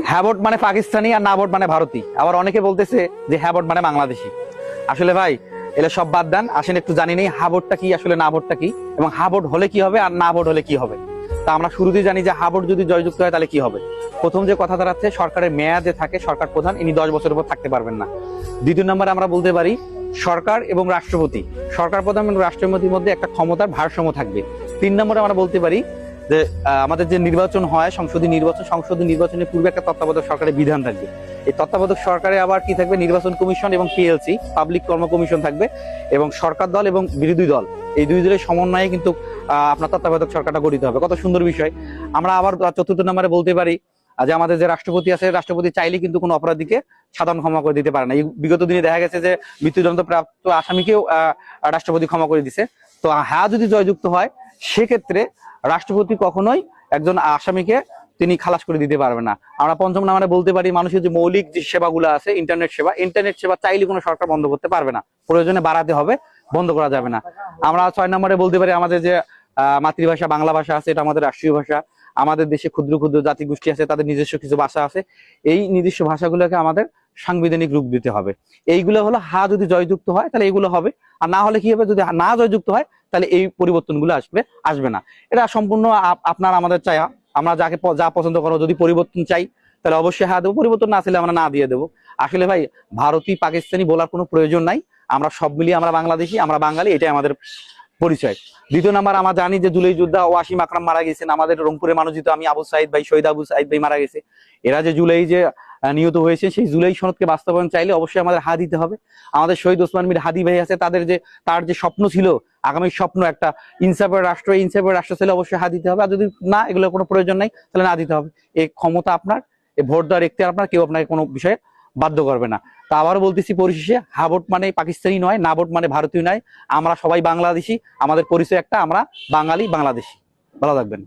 হ্যাঁ ভোট মানে পাকিস্তানি আর না ভোট মানে ভারতী। আবার অনেকে বলতেছে যে হ্যাঁ ভোট মানে বাংলাদেশি। আসলে ভাই এলে সব বাদ দেন, আসেন একটু জানি নেই হা ভোটটা কি, আসলে না ভোটটা কি, এবং হা ভোট হলে কি হবে আর না ভোট হলে কি হবে। তা আমরা শুরুতেই জানি যে হা ভোট যদি জয়যুক্ত হয় তাহলে কি হবে। প্রথম যে কথা দাঁড়াচ্ছে, সরকারের মেয়াদে থাকে সরকার প্রধান, ইনি 10 বছরের উপর থাকতে পারবেন না। দ্বিতীয় নম্বরে আমরা বলতে পারি সরকার এবং রাষ্ট্রপতি, সরকার প্রধান এবং রাষ্ট্রপতির মধ্যে একটা ক্ষমতার ভারসাম্য থাকবে। 3 নম্বরে আমরা বলতে পারি যে আমাদের যে নির্বাচন হয়, সংসদীয় নির্বাচনের পূর্বে একটা তত্ত্বাবধায়ক সরকারের বিধান থাকবে। এই তত্ত্বাবধায়ক সরকারে আবার কি থাকবে, নির্বাচন কমিশন এবং পিএলসি পাবলিক কর্ম কমিশন থাকবে, এবং সরকার দল এবং বিরোধী দল এই দুই দলের সমন্বয়ে কিন্তু আপনার তত্ত্বাবধায়ক সরকারটা গঠিত হবে। কত সুন্দর বিষয়। আমরা আবার 4র্থ নম্বরে বলতে পারি যে আমাদের যে রাষ্ট্রপতি আছে, রাষ্ট্রপতি চাইলে কিন্তু কোনো অপরাধীকে সাধারণ ক্ষমা করে দিতে পারে না। এই বিগত দিনে দেখা গেছে যে মৃত্যুদণ্ড প্রাপ্ত আসামিকেও রাষ্ট্রপতি ক্ষমা করে দিছে। তো হ্যাঁ যদি জয়যুক্ত হয়, সেক্ষেত্রে রাষ্ট্রপতি কখনোই একজন আসামিকে তিনি খালাস করে দিতে পারবে না। আমরা 5ম নম্বরে বলতে পারি মানুষের যে মৌলিক যে সেবাগুলো আছে, ইন্টারনেট সেবা চাইলে কোনো সরকার বন্ধ করতে পারবে না, প্রয়োজনে বাড়াতে হবে, বন্ধ করা যাবে না। আমরা 6 নম্বরে বলতে পারি আমাদের যে মাতৃভাষা বাংলা ভাষা আছে, এটা আমাদের রাষ্ট্রীয় ভাষা। আমাদের দেশে ক্ষুদ্র ক্ষুদ্র জাতিগোষ্ঠী আছে, তাদের নিজস্ব কিছু ভাষা আছে, এই নিজস্ব ভাষাগুলোকে আমাদের সাংবিধানিক রূপ দিতে হবে। এইগুলো হলো হা যদি জয়যুক্ত হয় তাহলে এগুলো হবে, আর না হলে কি হবে, যদি না জয়যুক্ত হয় তাহলে এই পরিবর্তনগুলো আসবে না। এটা সম্পূর্ণ আপনার আমাদের চাই। আমরা যাকে যা পছন্দ করো, যদি পরিবর্তন চাই তাহলে অবশ্যই হ্যাঁ দেবো, পরিবর্তন না চাইলে আমরা না দিয়ে দেবো। আসলে ভাই ভারতী পাকিস্তানি বলার কোনো প্রয়োজন নাই। আমরা সব মিলিয়ে আমরা বাংলাদেশি, আমরা বাঙালি, এটাই আমাদের পরিচয়। 2য় নম্বর, আমরা জানি যে জুলাই যোদ্ধা ওয়াসিম আকরাম মারা গেছেন, আমাদের রংপুরের মানুষ যেহেতু, আমি আবু সাইদ ভাই, শহীদ আবু সাইদ ভাই মারা গেছে। এরা যে জুলাই যে নিহত হয়েছে, সেই জুলাই সনদকে বাস্তবায়ন চাইলে অবশ্যই আমাদের হা দিতে হবে। আমাদের শহীদ ওসমান মীর হাদি ভাই আছে, তার যে স্বপ্ন ছিল, আগামী স্বপ্ন একটা ইনসাফের রাষ্ট্র ছিল, অবশ্যই হা দিতে হবে। আর যদি না, এগুলো কোনো প্রয়োজন নাই, তাহলে না দিতে হবে। এই ক্ষমতা আপনার, এই ভোট দেওয়ার এখতিয়ার আপনার, কেউ আপনাকে কোনো বিষয়ে বাধ্য করবে না। তা আবারও বলতেছি, পরিশেষে হা ভোট মানে পাকিস্তানি নয়, না ভোট মানে ভারতীয় নয়। আমরা সবাই বাংলাদেশি, আমাদের পরিচয় একটা, আমরা বাঙালি বাংলাদেশি। ভালো থাকবেন।